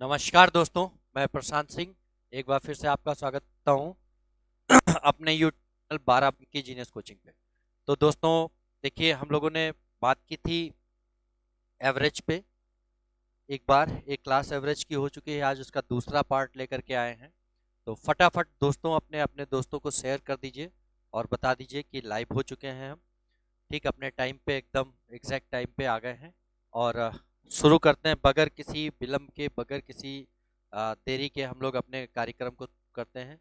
नमस्कार दोस्तों। मैं प्रशांत सिंह एक बार फिर से आपका स्वागत करता हूं अपने यूट्यूब चैनल 12 की जीनियस कोचिंग पे। तो दोस्तों देखिए, हम लोगों ने बात की थी एवरेज पे। एक बार एक क्लास एवरेज की हो चुकी है, आज उसका दूसरा पार्ट लेकर के आए हैं। तो फटाफट दोस्तों अपने अपने दोस्तों को शेयर कर दीजिए और बता दीजिए कि लाइव हो चुके हैं हम। ठीक, अपने टाइम पे एकदम एग्जैक्ट टाइम पे आ गए हैं। और शुरू करते हैं बगैर किसी विलंब के, बगैर किसी देरी के हम लोग अपने कार्यक्रम को करते हैं।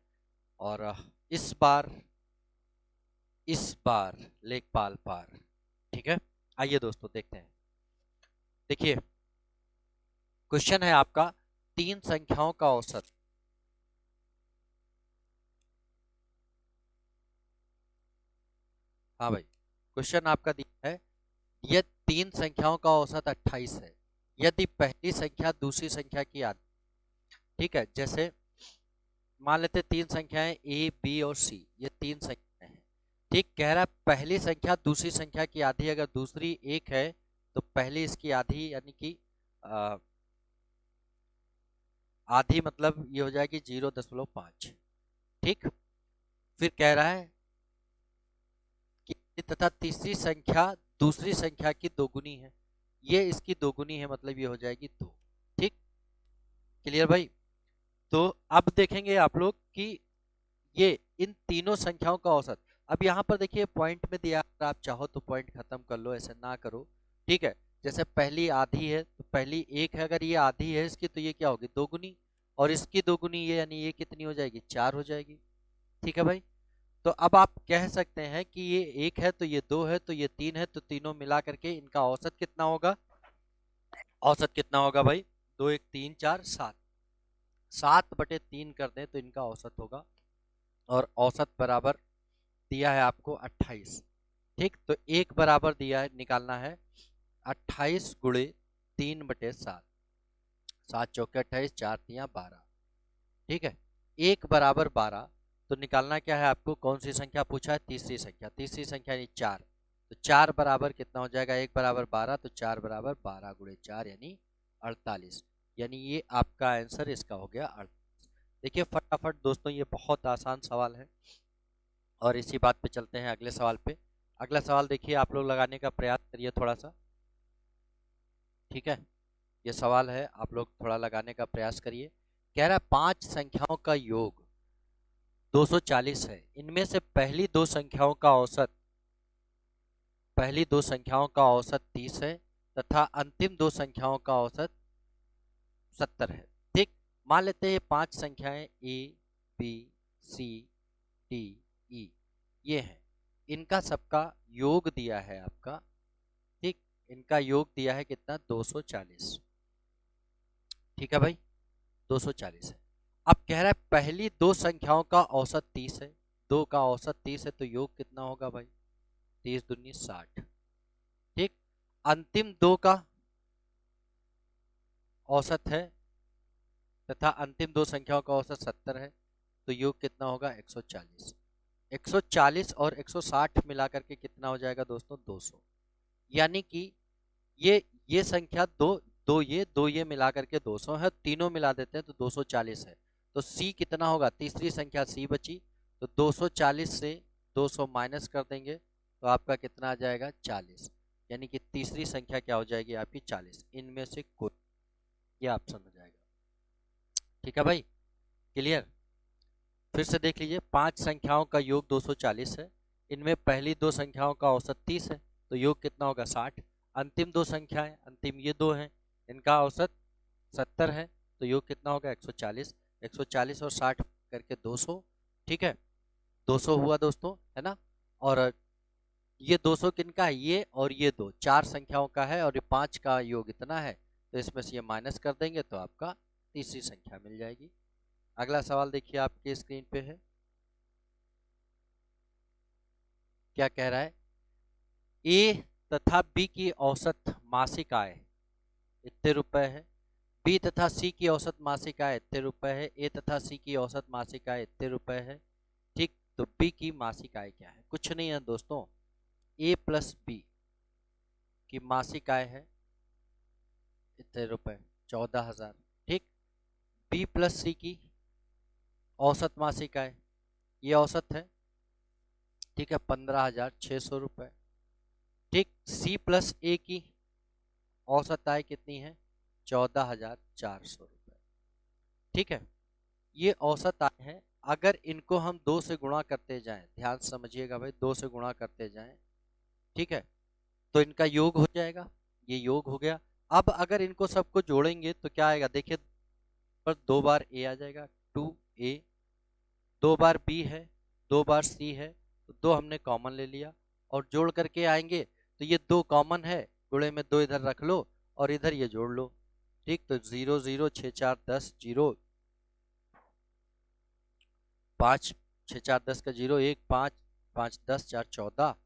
और इस बार लेखपाल पार। ठीक है, आइए दोस्तों देखते हैं। देखिए, क्वेश्चन है आपका तीन संख्याओं का औसत। हाँ भाई, क्वेश्चन आपका दिया है, यह तीन संख्याओं का औसत 28 है यदि पहली संख्या दूसरी संख्या की आधी। ठीक है, जैसे मान लेते तीन संख्याएं ए बी और सी, ये तीन संख्याएं हैं। ठीक, कह रहा है पहली संख्या दूसरी संख्या की आधी, अगर दूसरी एक है तो पहली इसकी आधी, यानी कि आधी मतलब ये हो जाएगी 0.5। ठीक, फिर कह रहा है कि तथा तीसरी संख्या दूसरी संख्या की दोगुनी है, ये इसकी दोगुनी है, मतलब ये हो जाएगी 2। ठीक, क्लियर भाई। तो अब देखेंगे आप लोग कि ये इन तीनों संख्याओं का औसत। अब यहाँ पर देखिए पॉइंट में दिया, अगर आप चाहो तो पॉइंट खत्म कर लो, ऐसे ना करो। ठीक है, जैसे पहली आधी है तो पहली एक है, अगर ये आधी है इसकी तो ये क्या होगी, दोगुनी। और इसकी दोगुनी ये, यानी ये कितनी हो जाएगी, 4 हो जाएगी। ठीक है भाई। तो अब आप कह सकते हैं कि ये एक है तो ये दो है तो ये तीन है, तो तीनों मिला करके इनका औसत कितना होगा। औसत कितना होगा भाई, 2 1 3 4 7, 7/3 कर दें तो इनका औसत होगा। और औसत बराबर दिया है आपको 28। ठीक, तो एक बराबर दिया है, निकालना है 28 गुणे 3/7। 7 चौके 28, 4 तियां 12। ठीक है, एक बराबर 12। तो निकालना क्या है आपको, कौन सी संख्या पूछा है, तीसरी संख्या। तीसरी संख्या यानी 4। तो 4 बराबर कितना हो जाएगा, एक बराबर 12, तो 4 बराबर 12 गुणे 4 यानी 48। यानी ये आपका आंसर इसका हो गया 48। देखिए फटाफट दोस्तों, ये बहुत आसान सवाल है। और इसी बात पे चलते हैं अगले सवाल पे। अगला सवाल देखिए, आप लोग लगाने का प्रयास करिए थोड़ा सा। ठीक है, ये सवाल है, आप लोग थोड़ा लगाने का प्रयास करिए। कह रहा है पांच संख्याओं का योग 240 है, इनमें से पहली दो संख्याओं का औसत 30 है तथा अंतिम दो संख्याओं का औसत 70 है। ठीक, मान लेते हैं पांच संख्याएं A B C D E ये हैं, इनका सबका योग दिया है आपका। ठीक, इनका योग दिया है कितना, 240। ठीक है भाई, 240 है। अब कह रहा है पहली दो संख्याओं का औसत 30 है, दो का औसत 30 है तो योग कितना होगा भाई, 30 दूनी 60। ठीक, अंतिम दो का औसत है तथा अंतिम दो संख्याओं का औसत 70 है, तो योग कितना होगा, 140। 140 और 160 मिला करके कितना हो जाएगा दोस्तों, 200। यानी कि ये ये संख्या दो दो ये मिला करके 200 है, तीनों मिला देते हैं तो 240 है। तो सी कितना होगा, तीसरी संख्या सी बची, तो 240 से 200 माइनस कर देंगे तो आपका कितना आ जाएगा, 40। यानी कि तीसरी संख्या क्या हो जाएगी आपकी, 40। इनमें से कोई, ये ऑप्शन हो जाएगा। ठीक है भाई, क्लियर। फिर से देख लीजिए, पांच संख्याओं का योग 240 है, इनमें पहली दो संख्याओं का औसत 30 है तो योग कितना होगा, 60। अंतिम दो संख्याएं, अंतिम ये दो हैं, इनका औसत 70 है तो योग कितना होगा, 140। 140 और 60 करके 200। ठीक है, 200 हुआ दोस्तों, है ना। और ये 200 किनका है, ये और ये दो, चार संख्याओं का है, और ये पांच का योग इतना है, तो इसमें से ये माइनस कर देंगे तो आपका तीसरी संख्या मिल जाएगी। अगला सवाल देखिए आपके स्क्रीन पे है, क्या कह रहा है, ए तथा बी की औसत मासिक आय इतने रुपए है, बी तथा सी की औसत मासिक आय इतने रुपए है, ए तथा सी की औसत मासिक आय इतने रुपए है। ठीक, तो बी की मासिक आय क्या है, कुछ नहीं है दोस्तों, ए प्लस बी की मासिक आय है इतने रुपए, 14,000। ठीक, बी प्लस सी की औसत मासिक आय, ये औसत है, ठीक है, 15,600 रुपए। ठीक, सी प्लस ए की औसत आय कितनी है, 14,400 रुपए। ठीक है, ये औसत आय है। अगर इनको हम 2 से गुणा करते जाएं, ध्यान से समझिएगा भाई, 2 से गुणा करते जाएं, ठीक है, तो इनका योग हो जाएगा, ये योग हो गया। अब अगर इनको सबको जोड़ेंगे तो क्या आएगा, देखिए, पर 2 बार ए आ जाएगा, 2a, 2 बार बी है, 2 बार सी है, तो 2 हमने कॉमन ले लिया और जोड़ करके आएंगे तो ये 2 कॉमन है, गुणे में 2 इधर रख लो और इधर ये जोड़ लो। ठीक, तो 0 0 6 4 10 0, 5 6 4 10 का 0, 1 5 5 10 4 14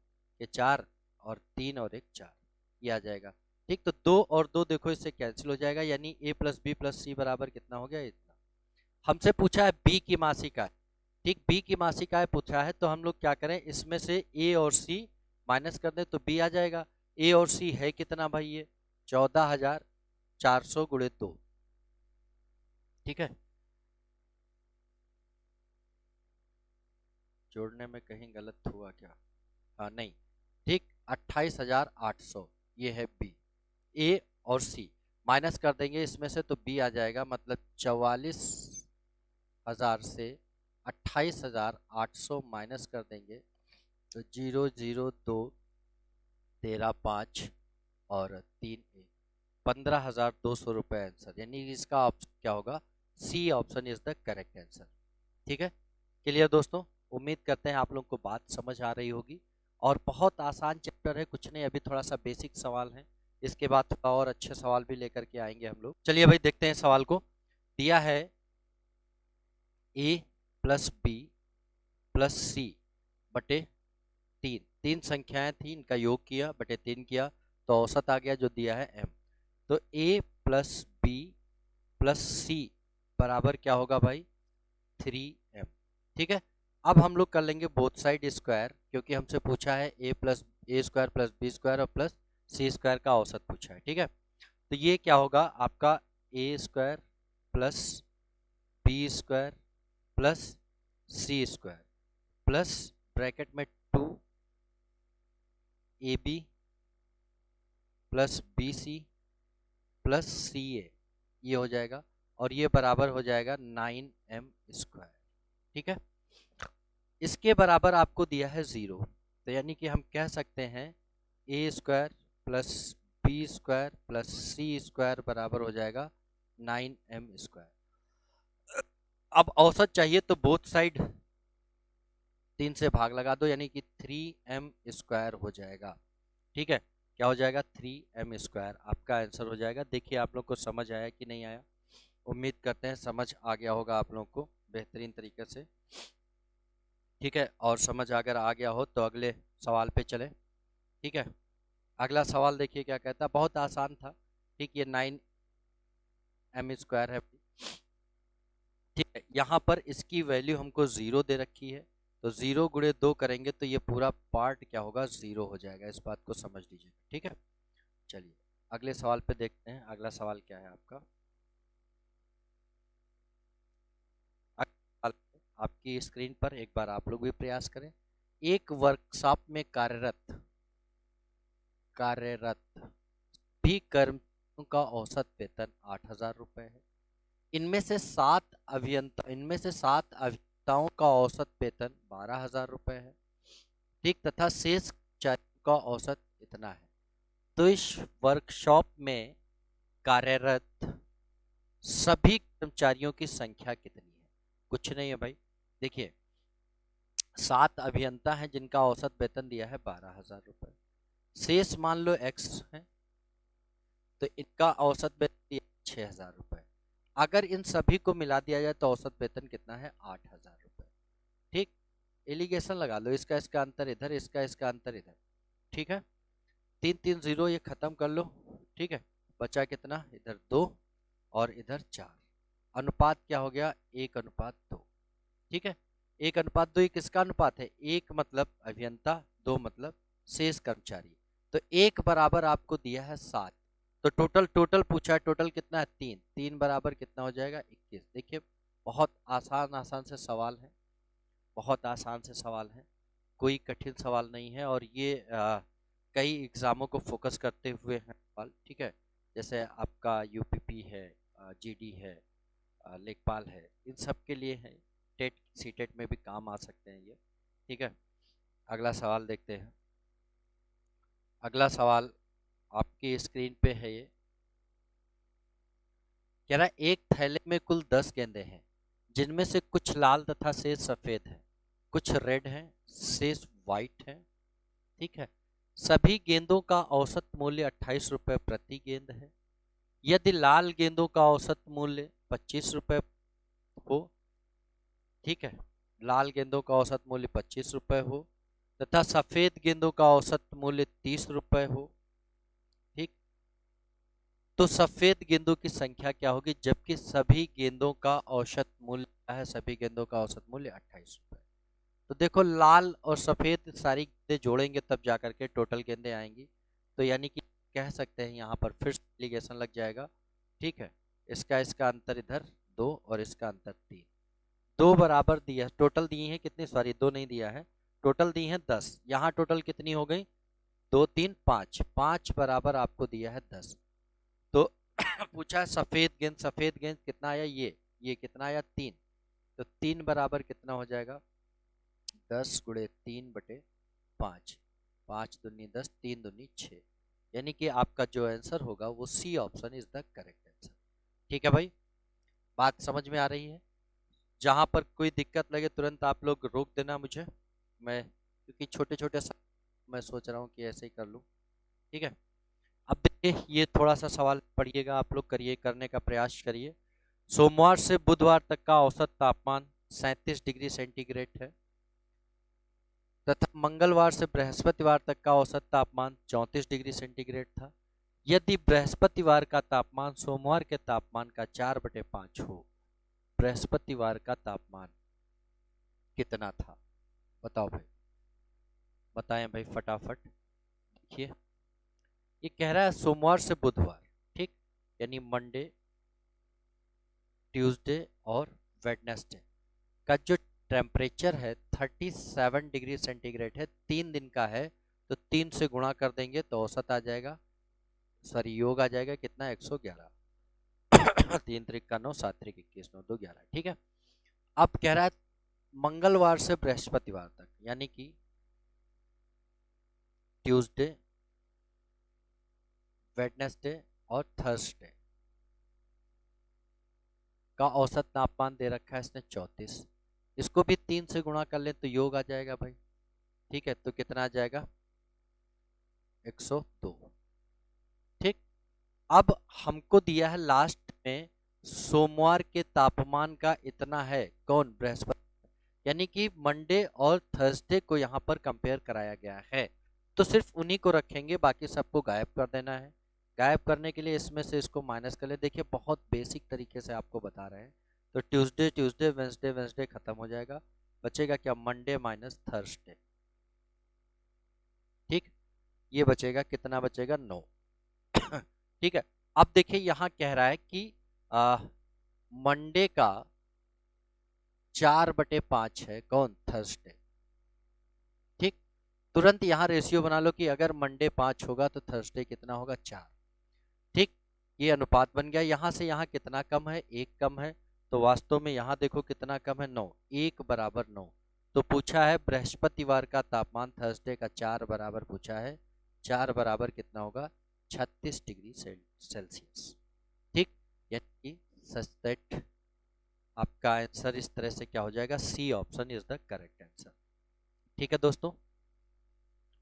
के 4 और 3 और 1 4, ये आ जाएगा। ठीक, तो 2 और 2 देखो इससे कैंसिल हो जाएगा, यानी a प्लस बी प्लस सी बराबर कितना हो गया, इतना। हमसे पूछा है बी की मासिक आय, ठीक, बी की मासिक आय पूछा है, तो हम लोग क्या करें, इसमें से ए और सी माइनस कर दें तो बी आ जाएगा। ए और सी है कितना भाई, ये 14,400 गुणे 2, ठीक है, जोड़ने में कहीं गलत हुआ क्या, हाँ नहीं, ठीक, 28,800 ये है बी। ए और सी माइनस कर देंगे इसमें से तो बी आ जाएगा, मतलब 44,000 से 28,800 माइनस कर देंगे तो 0 0 2 13 5 और 3 1, 15,200 रुपये आंसर, यानी इसका ऑप्शन क्या होगा, C option is the correct answer. ठीक है, क्लियर दोस्तों, उम्मीद करते हैं आप लोग को बात समझ आ रही होगी। और बहुत आसान चैप्टर है, कुछ नहीं, अभी थोड़ा सा बेसिक सवाल है, इसके बाद थोड़ा और अच्छे सवाल भी लेकर के आएंगे हम लोग। चलिए भाई देखते हैं सवाल को। दिया है a प्लस बी प्लस सी बटे 3, 3 संख्याएं थी, इनका योग किया बटे 3 किया तो औसत आ गया जो दिया है m। तो a प्लस बी प्लस सी बराबर क्या होगा भाई, 3m। ठीक है, अब हम लोग कर लेंगे बोथ साइड स्क्वायर, क्योंकि हमसे पूछा है a square plus B square और प्लस सी स्क्वायर का औसत पूछा है। ठीक है, तो ये क्या होगा आपका a square plus B square plus C square plus bracket में 2ab plus bc plus ca, ये हो जाएगा और ये बराबर हो जाएगा 9m स्क्वायर। ठीक है, इसके बराबर आपको दिया है 0, तो यानी कि हम कह सकते हैं a square plus B square plus C square बराबर हो जाएगा 9m स्क्वायर। अब औसत चाहिए तो बोथ साइड 3 से भाग लगा दो, यानी कि 3m स्क्वायर हो जाएगा। ठीक है, क्या हो जाएगा, 3m स्क्वायर आपका आंसर हो जाएगा। देखिए आप लोग को समझ आया कि नहीं आया, उम्मीद करते हैं समझ आ गया होगा आप लोग को बेहतरीन तरीके से। ठीक है, और समझ अगर आ गया हो तो अगले सवाल पे चले। ठीक है, अगला सवाल देखिए क्या कहता है, बहुत आसान था। ठीक, ये 9m स्क्वायर है। ठीक है, यहाँ पर इसकी वैल्यू हमको 0 दे रखी है, तो 0 गुणे 2 करेंगे तो ये पूरा पार्ट क्या होगा, 0 हो जाएगा, इस बात को समझ लीजिए। ठीक है, चलिए अगले सवाल पे देखते हैं। अगला सवाल क्या है आपका, आपकी स्क्रीन पर एक बार आप लोग भी प्रयास करें। एक वर्कशॉप में कार्यरत भी कर्मियों का औसत वेतन 8,000 रुपए है। इनमें से 7 अभियंताओं का औसत वेतन 12,000 रुपए है। ठीक, तथा शेष कर्मचारियों का औसत इतना है। तो इस वर्कशॉप में कार्यरत सभी कर्मचारियों की संख्या कितनी है, कुछ नहीं है भाई। देखिए 7 अभियंता हैं जिनका औसत वेतन दिया है 12,000 रुपए, शेष मान लो x है, तो इनका औसत वेतन दिया 6,000 रुपए। अगर इन सभी को मिला दिया जाए तो औसत वेतन कितना है, 8,000 रुपए। ठीक, एलिगेशन लगा लो, इसका इसका अंतर इधर, इसका इसका अंतर इधर। ठीक है, 3 3 0 ये खत्म कर लो। ठीक है, बचा कितना, इधर 2 और इधर 4, अनुपात क्या हो गया, 1:2। ठीक है, 1:2 ये किसका अनुपात है, 1 मतलब अभियंता, 2 मतलब शेष कर्मचारी। तो 1 बराबर आपको दिया है 7, तो टोटल पूछा है, टोटल कितना है, 3 बराबर कितना हो जाएगा, 21। देखिए बहुत आसान आसान से सवाल है, बहुत आसान से सवाल है, कोई कठिन सवाल नहीं है। और ये कई एग्जामों को फोकस करते हुए हैं सवाल, ठीक है। जैसे आपका यूपीपी है, जीडी है, लेखपाल है, इन सब के लिए है। टेट सीटेट में भी काम आ सकते हैं ये, ठीक है। अगला सवाल देखते हैं। अगला सवाल आपकी स्क्रीन पे है। ये कह रहा है एक थैले में कुल 10 गेंदें हैं, जिनमें से कुछ लाल तथा शेष सफेद हैं, कुछ रेड हैं, शेष वाइट हैं, ठीक है। सभी गेंदों का औसत मूल्य 28 रुपए प्रति गेंद है। यदि लाल गेंदों का औसत मूल्य 25 रुपए हो, ठीक है, लाल गेंदों का औसत मूल्य 25 रुपए हो तथा सफेद गेंदों का औसत मूल्य 30 रुपए हो, ठीक, तो सफेद गेंदों की संख्या क्या होगी? जबकि सभी गेंदों का औसत मूल्य क्या है? सभी गेंदों का औसत मूल्य 28 रुपए। तो देखो लाल और सफेद सारी गेंदें जोड़ेंगे तब जाकर के टोटल गेंदें आएंगी। तो यानी कि कह सकते हैं यहाँ पर फिर एप्लीकेशन लग जाएगा, ठीक है। इसका अंतर इधर 2 और इसका अंतर 3। 2 बराबर दिया, टोटल दिए हैं कितनी, सॉरी 2 नहीं दिया है, टोटल दिए हैं 10। यहाँ टोटल कितनी हो गई? 2 3 5, 5 बराबर आपको दिया है 10। तो पूछा है सफेद गेंद, सफेद गेंद कितना आया? ये कितना आया? 3। तो 3 बराबर कितना हो जाएगा? 10 गुणे 3/5, 5 दूनी 10, 3 दूनी 6। यानी कि आपका जो आंसर होगा वो C option is the correct answer. ठीक है भाई, बात समझ में आ रही है? जहां पर कोई दिक्कत लगे तुरंत आप लोग रोक देना मुझे, मैं क्योंकि छोटे छोटे मैं सोच रहा हूँ कि ऐसे ही कर लूँ, ठीक है। अब देखिए ये थोड़ा सा सवाल पढ़िएगा, आप लोग करिए, करने का प्रयास करिए। सोमवार से बुधवार तक का औसत तापमान 37 डिग्री सेंटीग्रेड है तथा मंगलवार से बृहस्पतिवार तक का औसत तापमान 34 डिग्री सेंटीग्रेड था। यदि बृहस्पतिवार का तापमान सोमवार के तापमान का 4/5 हो, बृहस्पतिवार का तापमान कितना था? बताओ भाई, बताएं भाई फटाफट। देखिए ये कह रहा है सोमवार से बुधवार, ठीक, यानी मंडे, ट्यूसडे और वेडनेसडे का जो टेम्परेचर है 37 डिग्री सेंटीग्रेड है, 3 दिन का है। तो 3 से गुणा कर देंगे तो औसत आ जाएगा, सॉरी योग आ जाएगा कितना? 111। 3 त्रिक का 9, 7 त्रिक 21, 9 2 11, ठीक है। अब कह रहा है मंगलवार से बृहस्पतिवार तक, यानी कि ट्यूसडे, वेडनेसडे और थर्सडे का औसत तापमान दे रखा है इसने 34। इसको भी 3 से गुणा कर ले तो योग आ जाएगा भाई, ठीक है। तो कितना आ जाएगा? 102, ठीक। अब हमको दिया है लास्ट में सोमवार के तापमान का इतना है, कौन? बृहस्पति, यानी कि मंडे और थर्सडे को यहाँ पर कंपेयर कराया गया है। तो सिर्फ उन्हीं को रखेंगे, बाकी सबको गायब कर देना है। गायब करने के लिए इसमें से इसको माइनस कर ले। देखिए बहुत बेसिक तरीके से आपको बता रहे हैं। तो ट्यूसडे ट्यूसडे, वेंसडे वेंसडे खत्म हो जाएगा, बचेगा क्या? मंडे माइनस थर्सडे, ठीक। ये बचेगा कितना? बचेगा 9। ठीक है। अब देखिए यहाँ कह रहा है कि मंडे का 4/5 है, कौन? थर्सडे, ठीक। तुरंत यहाँ रेशियो बना लो कि अगर मंडे 5 होगा तो थर्सडे कितना होगा? 4, ठीक। ये अनुपात बन गया। यहाँ से यहाँ कितना कम है? 1 कम है। तो वास्तव में यहाँ देखो कितना कम है? 9, 1 बराबर 9। तो पूछा है बृहस्पतिवार का तापमान थर्सडे का 4 बराबर पूछा है, 4 बराबर कितना होगा? 36 डिग्री सेल्सियस, ठीक। यानी कि सच दैट आपका आंसर इस तरह से क्या हो जाएगा? C option is the correct answer. ठीक है दोस्तों,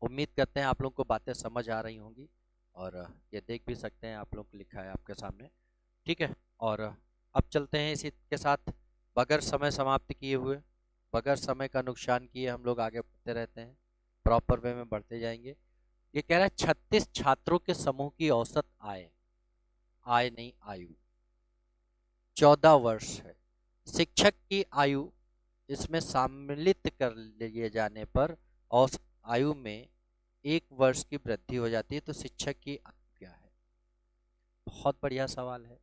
उम्मीद करते हैं आप लोग को बातें समझ आ रही होंगी और ये देख भी सकते हैं आप लोग को लिखा है आपके सामने, ठीक है। और अब चलते हैं इसी के साथ, बगैर समय समाप्त किए हुए, बगैर समय का नुकसान किए हम लोग आगे बढ़ते रहते हैं, प्रॉपर वे में बढ़ते जाएंगे। ये कह रहा है 36 छात्रों के समूह की औसत आय, आय नहीं आयु, 14 वर्ष है। शिक्षक की आयु इसमें सम्मिलित कर लिए जाने पर औसत आयु में 1 वर्ष की वृद्धि हो जाती है। तो शिक्षक की आयु क्या है? बहुत बढ़िया सवाल है,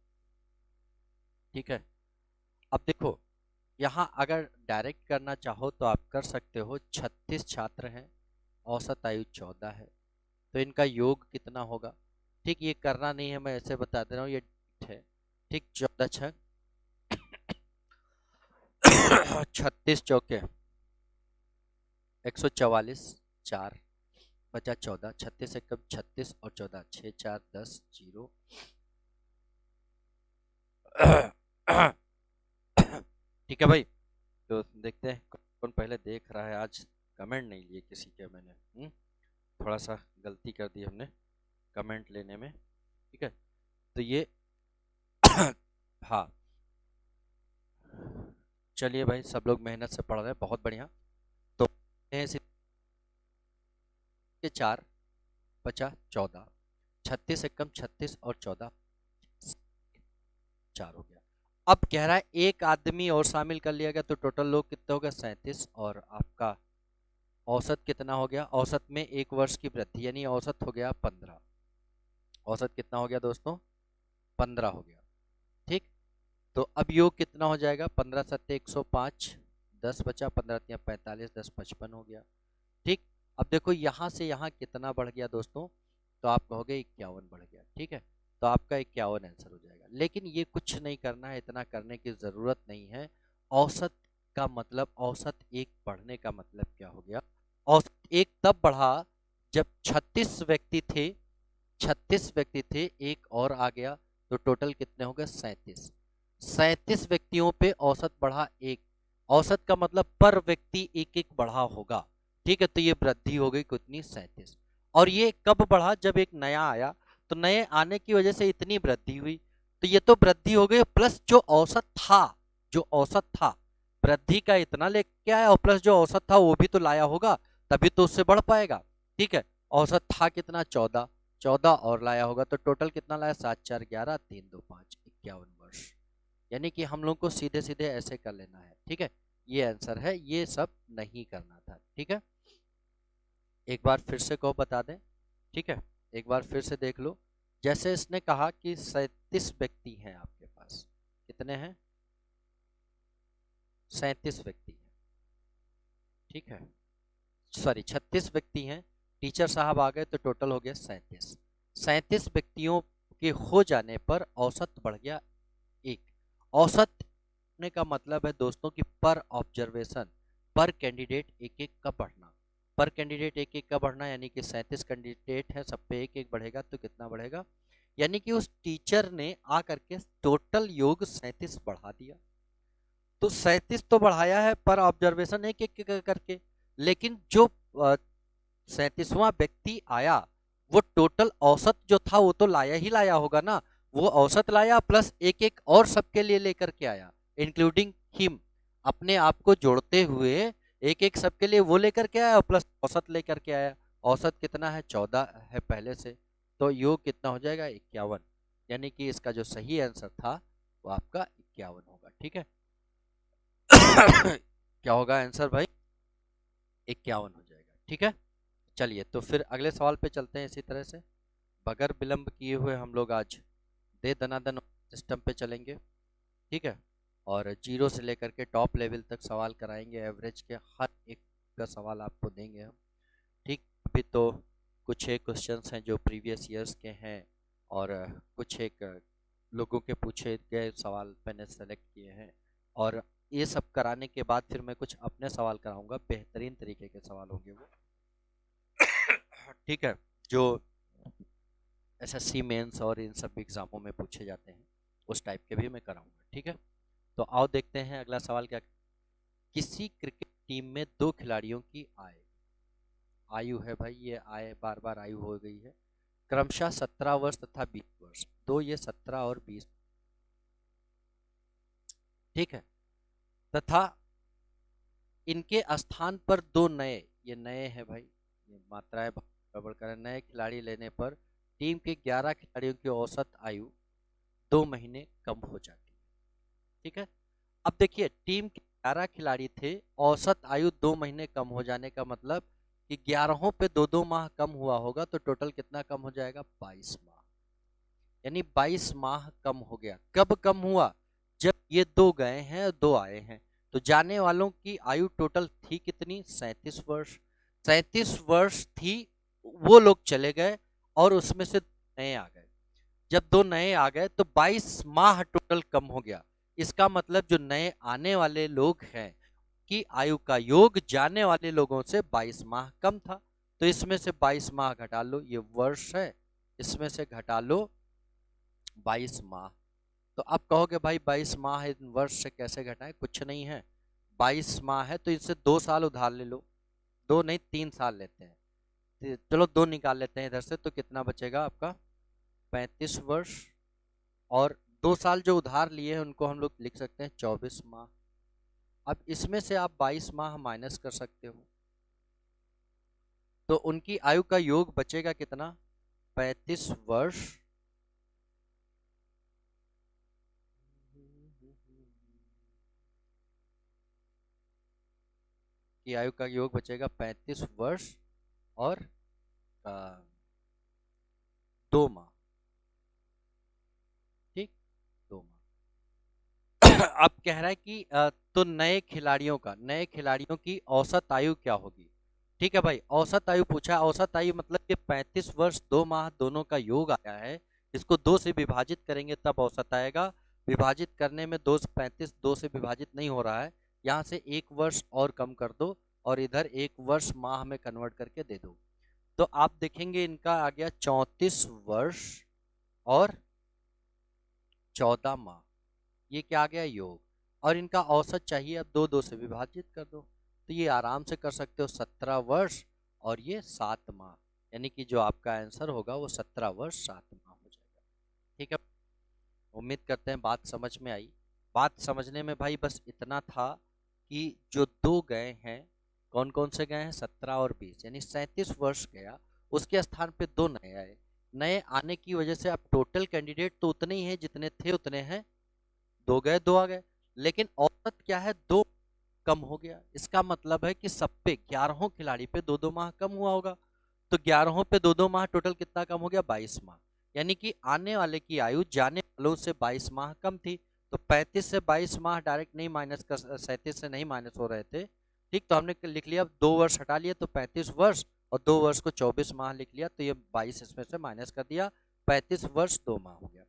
ठीक है। अब देखो यहाँ अगर डायरेक्ट करना चाहो तो आप कर सकते हो। 36 छात्र हैं, औसत आयु 14 है, तो इनका योग कितना होगा। ठीक, ये करना नहीं है, मैं ऐसे बता दे रहा हूँ, ये है। ठीक, 14 छः 36 चौके 144, 4 बचा 14, 36 एकम 36 और 14 6 4 10 0। ठीक है भाई, तो देखते हैं कौन पहले देख रहा है। आज कमेंट नहीं लिए किसी के मैंने, थोड़ा सा गलती कर दी हमने कमेंट लेने में। ठीक है, तो ये हाँ, चलिए भाई, सब लोग मेहनत से पढ़ रहे हैं, बहुत बढ़िया। तो के 4 बचा 14, 36 एकम 36 और 14 4 हो गया। अब कह रहा है एक आदमी और शामिल कर लिया गया, तो टोटल लोग कितने हो गए 37, और आपका औसत कितना हो गया। औसत में 1 वर्ष की वृद्धि, यानी औसत हो गया 15। औसत कितना हो गया दोस्तों, 15 हो गया। ठीक, तो अब योग कितना हो जाएगा, 15 सत्ते 105, 10 बचा, 15 तिया 45, 10 55 हो गया। ठीक, अब देखो यहाँ से यहाँ कितना बढ़ गया दोस्तों, तो आप कहोगे 51 बढ़ गया। ठीक है, तो आपका 51 आंसर हो जाएगा। लेकिन ये कुछ नहीं करना है, इतना करने की ज़रूरत नहीं है। औसत का मतलब, औसत एक बढ़ने का मतलब क्या हो गया। औसत एक तब बढ़ा जब 36 व्यक्ति थे, 36 व्यक्ति थे, एक और आ गया, तो टोटल कितने हो गए 37। 37 व्यक्तियों पे औसत बढ़ा एक। औसत का मतलब पर व्यक्ति एक एक बढ़ा होगा। ठीक है, तो ये वृद्धि हो गई कितनी, 37। और ये कब बढ़ा, जब एक नया आया, तो नए आने की वजह से इतनी वृद्धि हुई। तो ये तो वृद्धि हो गई, प्लस जो औसत था, जो औसत था वृद्धि का इतना लेके आया, और प्लस जो औसत था वो भी तो लाया होगा, तभी तो उससे बढ़ पाएगा। ठीक है, औसत था कितना 14, 14 और लाया होगा, तो टोटल कितना लाया 7 4 11 3 2 5 51 वर्ष। यानी कि हम लोग को सीधे सीधे ऐसे कर लेना है। ठीक है, ये आंसर है, ये सब नहीं करना था। ठीक है, एक बार फिर से कहो, बता दें। ठीक है, एक बार फिर से देख लो। जैसे इसने कहा कि 37 व्यक्ति हैं आपके पास, कितने हैं, 37 व्यक्ति हैं। ठीक है, सॉरी 36 व्यक्ति हैं, टीचर साहब आ गए तो टोटल हो गया 37। 37 व्यक्तियों के हो जाने पर औसत बढ़ गया एक। औसत ने का मतलब है दोस्तों कि पर ऑब्जर्वेशन, पर कैंडिडेट एक एक का बढ़ना, पर कैंडिडेट एक एक का बढ़ना, यानी कि 37 कैंडिडेट है, सब पे एक एक बढ़ेगा, तो कितना बढ़ेगा, यानी कि उस टीचर ने आ करके टोटल योग 37 बढ़ा दिया। तो 37 तो बढ़ाया है पर ऑब्जर्वेशन एक एक करके, लेकिन जो 37वां व्यक्ति आया, वो टोटल औसत जो था वो तो लाया ही लाया होगा ना। वो औसत लाया प्लस एक एक और सबके लिए लेकर के आया, इंक्लूडिंग हिम, अपने आप को जोड़ते हुए एक एक सबके लिए वो लेकर के आया, प्लस औसत लेकर के आया। औसत कितना है 14 है पहले से, तो योग कितना हो जाएगा 51। यानी कि इसका जो सही आंसर था वो आपका 51 होगा। ठीक है क्या होगा आंसर भाई, 51 हो जाएगा। ठीक है, चलिए तो फिर अगले सवाल पे चलते हैं। इसी तरह से बगैर विलंब किए हुए हम लोग आज दे दनादन सिस्टम पे चलेंगे। ठीक है, और जीरो से लेकर के टॉप लेवल तक सवाल कराएंगे, एवरेज के हर एक का सवाल आपको देंगे हम। ठीक, अभी तो कुछ एक क्वेश्चंस हैं जो प्रीवियस ईयर्स के हैं, और कुछ एक लोगों के पूछे गए सवाल मैंने सेलेक्ट किए हैं, और ये सब कराने के बाद फिर मैं कुछ अपने सवाल कराऊंगा, बेहतरीन तरीके के सवाल होंगे वो। ठीक है, जो एसएससी मेंस और इन सब एग्जामों में पूछे जाते हैं, उस टाइप के भी मैं कराऊंगा। ठीक है, तो आओ देखते हैं अगला सवाल क्या। किसी क्रिकेट टीम में 2 खिलाड़ियों की आयु है भाई, ये आय बार बार आयु हो गई है, क्रमशः 17 वर्ष तथा 20 वर्ष। दो, ये 17 और 20। ठीक है, तथा इनके स्थान पर 2 नए, ये नए हैं भाई, ये मात्राएं गड़बड़ करें, नए खिलाड़ी लेने पर टीम के 11 खिलाड़ियों की औसत आयु 2 महीने कम हो जाती है। ठीक है, अब देखिए टीम के 11 खिलाड़ी थे, औसत आयु 2 महीने कम हो जाने का मतलब कि 11 पे 2-2 माह कम हुआ होगा, तो टोटल कितना कम हो जाएगा 22 माह, यानी 22 माह कम हो गया। कब कम हुआ, जब ये दो गए हैं, दो आए हैं, तो जाने वालों की आयु टोटल थी कितनी? 37 वर्ष। 37 वर्ष थी, वो लोग चले गए और उसमें से नए आ गए। जब दो नए आ गए तो 22 माह टोटल कम हो गया। इसका मतलब जो नए आने वाले लोग हैं की आयु का योग जाने वाले लोगों से 22 माह कम था। तो इसमें से 22 माह घटा लो, ये वर्ष है, इसमें से घटा लो 22 माह। तो आप कहोगे भाई 22 माह इन वर्ष से कैसे घटाएं? कुछ नहीं है, 22 माह है तो इससे 2 साल उधार ले लो। 2 नहीं 3 साल लेते हैं, चलो 2 निकाल लेते हैं इधर से, तो कितना बचेगा आपका? 35 वर्ष। और 2 साल जो उधार लिए हैं उनको हम लोग लिख सकते हैं 24 माह। अब इसमें से आप 22 माह माइनस कर सकते हो, तो उनकी आयु का योग बचेगा कितना? 35 वर्ष की आयु का योग बचेगा 35 वर्ष और 2 माह। ठीक, 2 माह। अब कह रहा है कि तो नए खिलाड़ियों की औसत आयु क्या होगी? ठीक है भाई, औसत आयु पूछा। औसत आयु मतलब कि 35 वर्ष 2 माह दोनों का योग आया है, इसको 2 से विभाजित करेंगे तब औसत आएगा। विभाजित करने में 2 से 35 2 से विभाजित नहीं हो रहा है, यहाँ से 1 वर्ष और कम कर दो और इधर 1 वर्ष माह में कन्वर्ट करके दे दो। तो आप देखेंगे इनका आ गया 34 वर्ष और 14 माह। ये क्या आ गया? योग। और इनका औसत चाहिए, अब 2 से विभाजित कर दो, तो ये आराम से कर सकते हो 17 वर्ष और ये 7 माह। यानी कि जो आपका आंसर होगा वो 17 वर्ष 7 माह हो जाएगा। ठीक है, उम्मीद करते हैं बात समझ में आई। बात समझने में भाई बस इतना था कि जो दो गए हैं, कौन कौन से गए हैं? 17 और 20, यानी 37 वर्ष गया, उसके स्थान पे दो नए आए। नए आने की वजह से अब टोटल कैंडिडेट तो उतने ही हैं जितने थे उतने हैं, दो गए दो आ गए, लेकिन औसत क्या है? 2 कम हो गया। इसका मतलब है कि सब पे 11 खिलाड़ी पे 2-2 माह कम हुआ होगा। तो 11 पे 2-2 माह, टोटल कितना कम हो गया? 22 माह। यानी कि आने वाले की आयु जाने वालों से 22 माह कम थी। तो 35 से 22 माह डायरेक्ट नहीं माइनस कर, 37 से नहीं माइनस हो रहे थे। ठीक, तो हमने लिख लिया 2 वर्ष हटा लिया तो 35 वर्ष और 2 वर्ष को 24 माह लिख लिया, तो ये 22 इसमें से माइनस कर दिया, 35 वर्ष 2 माह हो गया।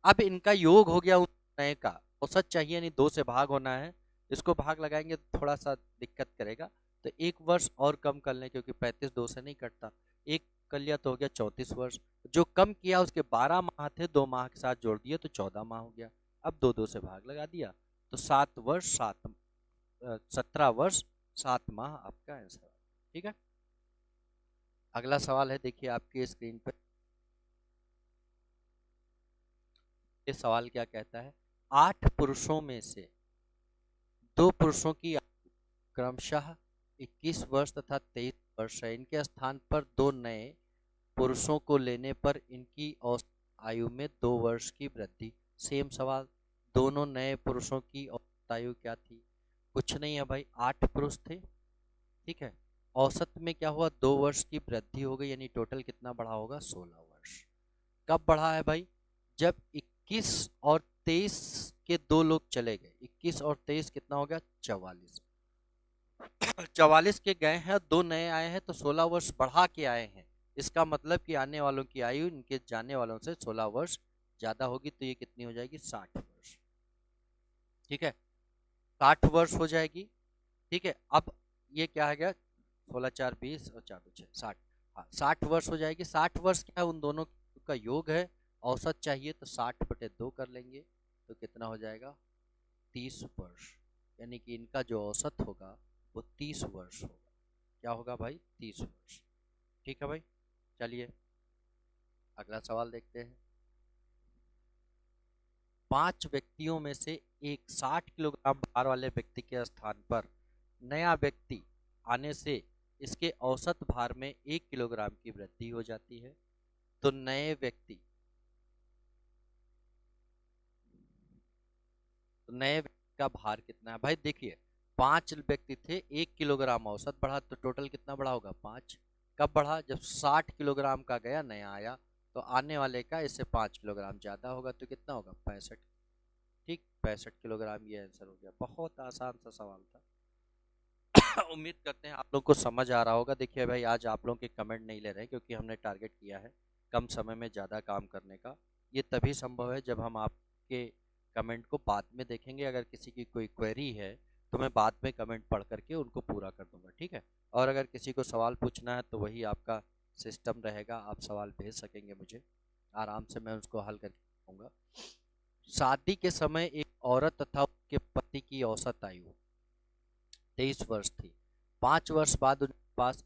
अब इनका योग हो गया उन नए का, औसत चाहिए नहीं, 2 से भाग होना है, इसको भाग लगाएंगे तो थोड़ा सा दिक्कत करेगा, तो 1 वर्ष और कम कर लें क्योंकि 35 2 से नहीं कटता, एक कर लिया तो हो गया 34 वर्ष। जो कम किया उसके 12 माह थे, 2 माह के साथ जोड़ दिए तो 14 माह हो गया। अब 2 से भाग लगा दिया तो 17 वर्ष 7 माह आपका आंसर। ठीक है, अगला सवाल है, देखिए आपकी स्क्रीन पर ये सवाल क्या कहता है? 8 पुरुषों में से 2 पुरुषों की आयु क्रमशः 21 वर्ष तथा 23 वर्ष है, इनके स्थान पर 2 नए पुरुषों को लेने पर इनकी औसत आयु में 2 वर्ष की वृद्धि। सेम सवाल, दोनों नए पुरुषों की औसत आयु क्या थी? कुछ नहीं है भाई, 8 पुरुष थे, ठीक है, औसत में क्या हुआ? 2 वर्ष की वृद्धि हो गई, यानी टोटल कितना बढ़ा होगा? 16 वर्ष। कब बढ़ा है भाई? जब 21 और 23 के 2 लोग चले गए, 21 और 23 कितना हो गया? 44। 44 के गए हैं, 2 नए आए हैं, तो 16 वर्ष बढ़ा के आए हैं। इसका मतलब कि आने वालों की आयु इनके जाने वालों से 16 वर्ष ज्यादा होगी, तो ये कितनी हो जाएगी? 60 वर्ष। ठीक है, 60 वर्ष हो जाएगी। ठीक है, अब ये क्या आ गया? 16 4 20 और 4 2 6 60। हाँ, 60 वर्ष हो जाएगी। 60 वर्ष क्या है? उन दोनों का योग है, औसत चाहिए तो 60/2 कर लेंगे, तो कितना हो जाएगा? 30 वर्ष। यानी कि इनका जो औसत होगा वो 30 वर्ष होगा। क्या होगा भाई? 30 वर्ष। ठीक है भाई, चलिए अगला सवाल देखते हैं। 5 व्यक्तियों में से एक 60 किलोग्राम भार वाले व्यक्ति के स्थान पर नया व्यक्ति आने से इसके औसत भार में 1 किलोग्राम की वृद्धि हो जाती है। तो नए व्यक्ति का भार कितना है भाई? देखिए 5 व्यक्ति थे, 1 किलोग्राम औसत बढ़ा, तो टोटल कितना बढ़ा होगा? 5। कब बढ़ा? जब 60 किलोग्राम का गया, नया आया, तो आने वाले का इससे 5 किलोग्राम ज्यादा होगा, तो कितना होगा? 65। ठीक, 65 किलोग्राम, ये आंसर हो गया। बहुत आसान सा सवाल था। उम्मीद करते हैं आप लोग को समझ आ रहा होगा। देखिए भाई, आज आप लोगों के कमेंट नहीं ले रहे क्योंकि हमने टारगेट किया है कम समय में ज़्यादा काम करने का। ये तभी संभव है जब हम आपके कमेंट को बाद में देखेंगे। अगर किसी की कोई क्वेरी है तो मैं बाद में कमेंट पढ़ करके उनको पूरा कर दूंगा, ठीक है। और अगर किसी को सवाल पूछना है तो वही आपका सिस्टम रहेगा, आप सवाल भेज सकेंगे मुझे, आराम से मैं उसको हल करके दूंगा। शादी के समय एक औरत तथा उसके पति की औसत आयु 23 वर्ष थी। 5 वर्ष बाद उनके पास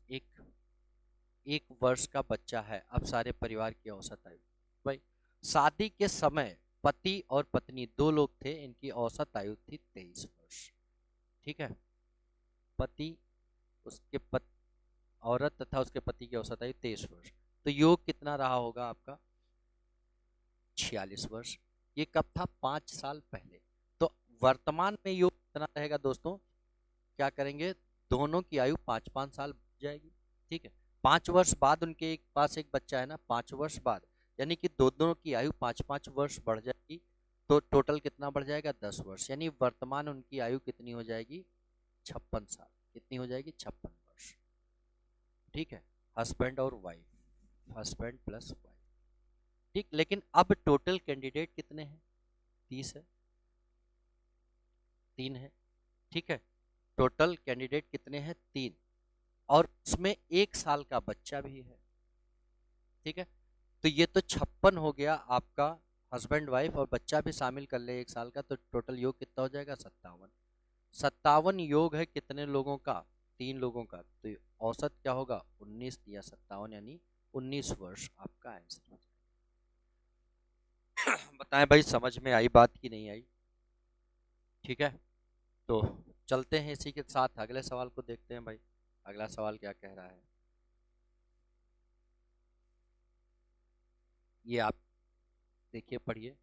एक वर्ष का बच्चा है। अब सारे परिवार की औसत आयु। भाई, शादी के समय पति और पत्नी दो लोग थे, इनकी औसत आयु थी 23 वर्ष, ठीक है। पति, उसके पति, औरत तथा उसके पति की औसत आयु 23 वर्ष। तो योग कितना रहा होगा आपका? 46 वर्ष। ये कब था? 5 साल पहले। तो वर्तमान में योग कितना रहेगा दोस्तों? क्या करेंगे, दोनों की आयु 5-5 साल बढ़ जाएगी, ठीक है। 5 वर्ष बाद उनके पास एक बच्चा है ना, 5 वर्ष बाद, यानी कि दोनों की आयु 5-5 वर्ष बढ़ जाएगी। तो टोटल कितना बढ़ जाएगा? 10 वर्ष। यानी वर्तमान उनकी आयु कितनी हो जाएगी? 56 साल। कितनी हो जाएगी? 56 वर्ष, ठीक है। हस्बैंड और वाइफ, हस्बैंड प्लस वाइफ, ठीक। लेकिन अब टोटल कैंडिडेट कितने हैं? 30 है, 3 है, ठीक है। टोटल कैंडिडेट कितने हैं? 3। और उसमें 1 साल का बच्चा भी है, ठीक है। तो ये तो 56 हो गया आपका, हस्बैंड वाइफ और बच्चा भी शामिल कर ले 1 साल का, तो टोटल योग कितना हो जाएगा? 57। 57 योग है कितने लोगों का? 3 लोगों का। तो औसत क्या होगा? 19 या 57, यानी 19 वर्ष आपका आंसर हो जाएगा। बताएं भाई, समझ में आई बात की नहीं आई? ठीक है, तो चलते हैं इसी के साथ अगले सवाल को देखते हैं भाई। अगला सवाल क्या कह रहा है, ये आप देखिए, पढ़िए।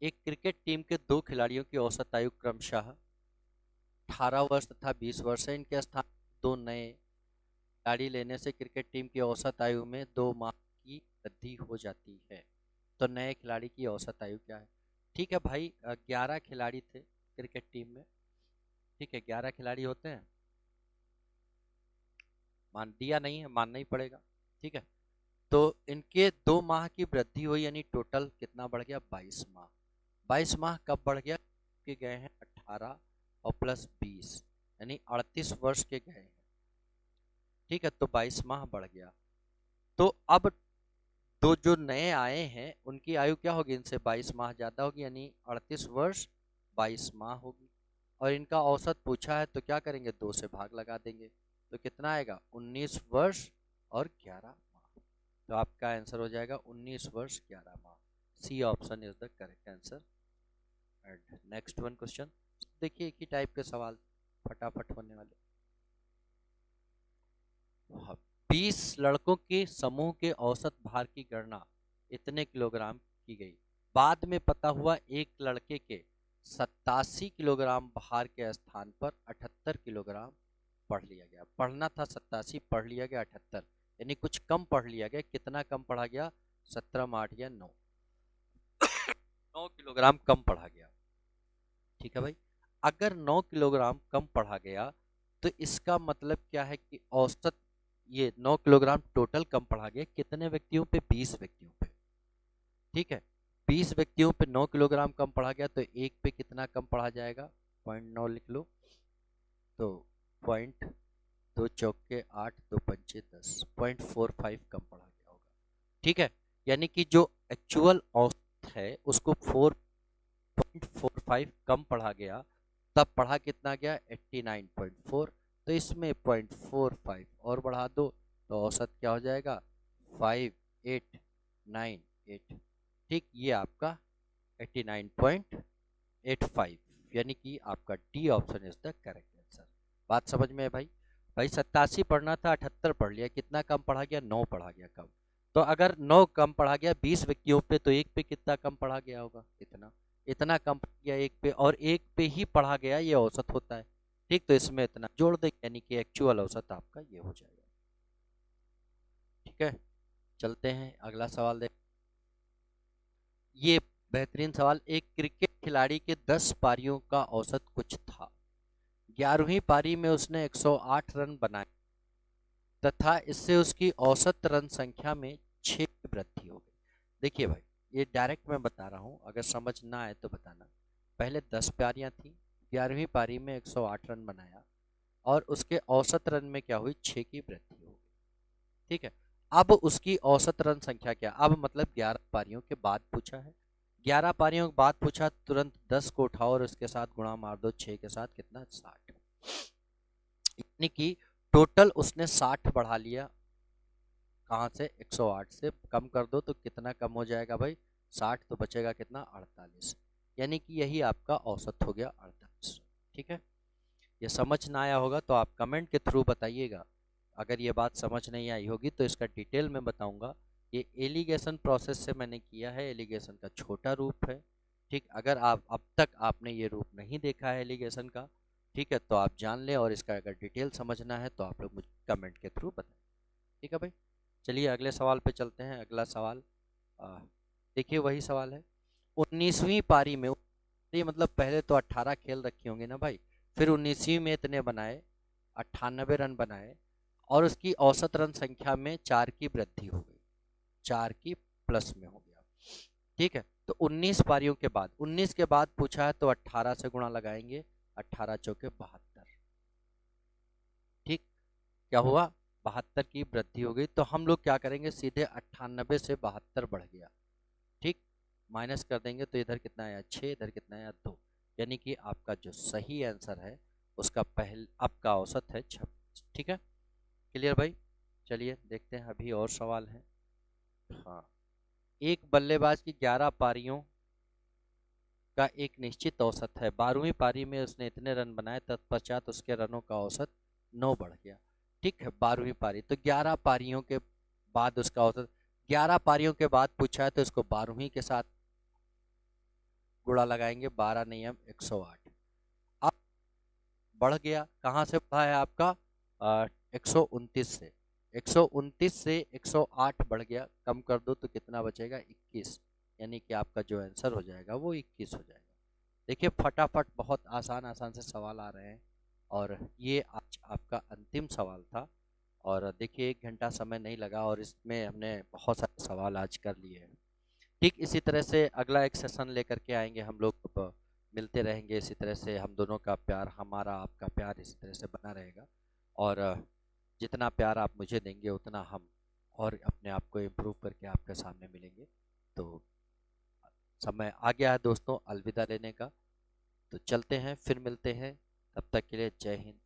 एक क्रिकेट टीम के 2 खिलाड़ियों की औसत आयु क्रमशः 18 वर्ष तथा 20 वर्ष है। इनके स्थान 2 नए खिलाड़ी लेने से क्रिकेट टीम की औसत आयु में 2 माह की वृद्धि हो जाती है। तो नए खिलाड़ी की औसत आयु क्या है? ठीक है भाई, 11 खिलाड़ी थे क्रिकेट टीम में, ठीक है। 11 खिलाड़ी होते हैं, मान दिया नहीं है, मानना ही पड़ेगा, ठीक है। तो इनके 2 माह की वृद्धि हुई, यानी टोटल कितना बढ़ गया? 22 माह। 22 माह कब बढ़ गया? के गए हैं 18 और प्लस 20, यानी 38 वर्ष के गए हैं, ठीक है। तो 22 माह बढ़ गया। तो अब दो जो नए आए हैं उनकी आयु क्या होगी? इनसे 22 माह ज्यादा होगी, यानी 38 वर्ष 22 माह होगी। और इनका औसत पूछा है तो क्या करेंगे? 2 से भाग लगा देंगे, तो कितना आएगा? 19 वर्ष और 11 माह। तो आपका आंसर हो जाएगा 19 वर्ष 11 माह। C option is the correct answer. And next one question देखिए, एक ही टाइप के सवाल फटाफट होने वाले। 20 लड़कों के समूह के औसत भार की गणना इतने किलोग्राम की गई। बाद में पता हुआ एक लड़के के 87 किलोग्राम भार के स्थान पर 78 किलोग्राम पढ़ लिया गया। पढ़ना था 87, पढ़ लिया गया 78, यानी कुछ कम पढ़ लिया गया। कितना कम पढ़ा गया? 17 8 या 9 किलोग्राम कम पढ़ा गया, ठीक है भाई। अगर 9 किलोग्राम कम पढ़ा गया तो इसका मतलब क्या है कि औसत, ये 9 किलोग्राम टोटल कम पढ़ा गया कितने व्यक्तियों पे? 20 व्यक्तियों पे, ठीक है। 20 व्यक्तियों पे 9 किलोग्राम कम पढ़ा गया, तो एक पे कितना कम पढ़ा जाएगा? 0.9 लिख लो, तो 2 चौके 8, 2 पंचे 10, 0.45 कम पढ़ा गया होगा, ठीक है। यानी कि जो एक्चुअल औसत है उसको 4.45 कम पढ़ा गया, तब पढ़ा कितना गया? 89.4। तो इसमें 0.45 और बढ़ा दो तो औसत क्या हो जाएगा? 5898, ठीक। ये आपका 89.85, यानी कि आपका D option is the correct answer. बात समझ में है भाई? भाई 87 पढ़ना था, 78 पढ़ लिया, कितना कम पढ़ा गया? 9 पढ़ा गया कम। तो अगर 9 कम पढ़ा गया 20 व्यक्तियों पे, तो एक पे कितना कम पढ़ा गया होगा? इतना। इतना कम पढ़ गया एक पे, और एक पे ही पढ़ा गया, ये औसत होता है, ठीक। तो इसमें इतना जोड़ दें, यानी कि एक्चुअल औसत आपका ये हो जाएगा, ठीक है। चलते हैं अगला सवाल देख। ये बेहतरीन सवाल, एक क्रिकेट खिलाड़ी के 10 पारियों का औसत कुछ था। 11वीं पारी में उसने 108 रन बनाए तथा इससे उसकी औसत रन संख्या में 6 की वृद्धि हो गई। देखिए भाई, ये डायरेक्ट मैं बता रहा हूँ, अगर समझ ना आए तो बताना। पहले 10 पारियां थी, 11वीं पारी में 108 रन बनाया और उसके औसत रन में क्या हुई, 6 की वृद्धि हो गई। ठीक है, अब उसकी औसत रन संख्या क्या, अब मतलब 11 पारियों के बाद पूछा है, 11 पारियों के बाद पूछा, तुरंत 10 को उठाओ और उसके साथ गुणा मार दो 6 के साथ, कितना, 60। यानी कि टोटल उसने 60 बढ़ा लिया। कहाँ से, 108 से कम कर दो तो कितना कम हो जाएगा भाई, 60 तो बचेगा कितना, 48। यानी कि यही आपका औसत हो गया, 48। ठीक है, ये समझ ना आया होगा तो आप कमेंट के थ्रू बताइएगा। अगर ये बात समझ नहीं आई होगी तो इसका डिटेल में बताऊंगा। ये एलिगेशन प्रोसेस से मैंने किया है, एलिगेशन का छोटा रूप है। ठीक, अगर आप अब तक आपने ये रूप नहीं देखा है एलिगेशन का, ठीक है, तो आप जान लें, और इसका अगर डिटेल समझना है तो आप लोग मुझे कमेंट के थ्रू बताएं। ठीक है भाई, चलिए अगले सवाल पे चलते हैं। अगला सवाल देखिए, वही सवाल है। 19वीं पारी में, ये मतलब पहले तो 18 खेल रखी होंगी ना भाई, फिर 19वीं में इतने बनाए, 98 रन बनाए और उसकी औसत रन संख्या में 4 की वृद्धि हो गई, 4 की प्लस में हो गया। ठीक है, तो 19 पारियों के बाद, 19 के बाद पूछा है तो 18 से गुणा लगाएंगे, 18 चौके 72। ठीक, क्या हुआ, 72 की वृद्धि हो गई। तो हम लोग क्या करेंगे, सीधे 98 से 72 बढ़ गया। ठीक, माइनस कर देंगे तो इधर कितना आया, 6, इधर कितना आया, 2। यानी कि आपका जो सही आंसर है उसका आपका औसत है 26। ठीक है, क्लियर भाई। चलिए देखते हैं, अभी और सवाल है। हाँ, एक बल्लेबाज की 11 पारियों का एक निश्चित औसत है। 12वीं पारी में उसने इतने रन बनाए, तत्पश्चात उसके रनों का औसत 9 बढ़ गया। ठीक है, 12वीं पारी, तो 11 पारियों के बाद उसका औसत, 11 पारियों के बाद पूछा है तो इसको 12वीं के साथ गुणा लगाएंगे, 12 नियम 108। अब बढ़ गया, कहाँ से बढ़ा है आपका, 129 से, 129 से 108 बढ़ गया, कम कर दो तो कितना बचेगा, 21। यानी कि आपका जो आंसर हो जाएगा वो 21 हो जाएगा। देखिए फटाफट, बहुत आसान आसान से सवाल आ रहे हैं और ये आज आपका अंतिम सवाल था। और देखिए 1 घंटा समय नहीं लगा और इसमें हमने बहुत सारे सवाल आज कर लिए हैं। ठीक इसी तरह से अगला एक सेशन लेकर के आएंगे हम लोग, मिलते रहेंगे इसी तरह से, हम दोनों का प्यार, हमारा आपका प्यार इसी तरह से बना रहेगा। और जितना प्यार आप मुझे देंगे उतना हम और अपने आप को इम्प्रूव करके आपके सामने मिलेंगे। तो समय आ गया है दोस्तों अलविदा लेने का, तो चलते हैं, फिर मिलते हैं, तब तक के लिए जय हिंद।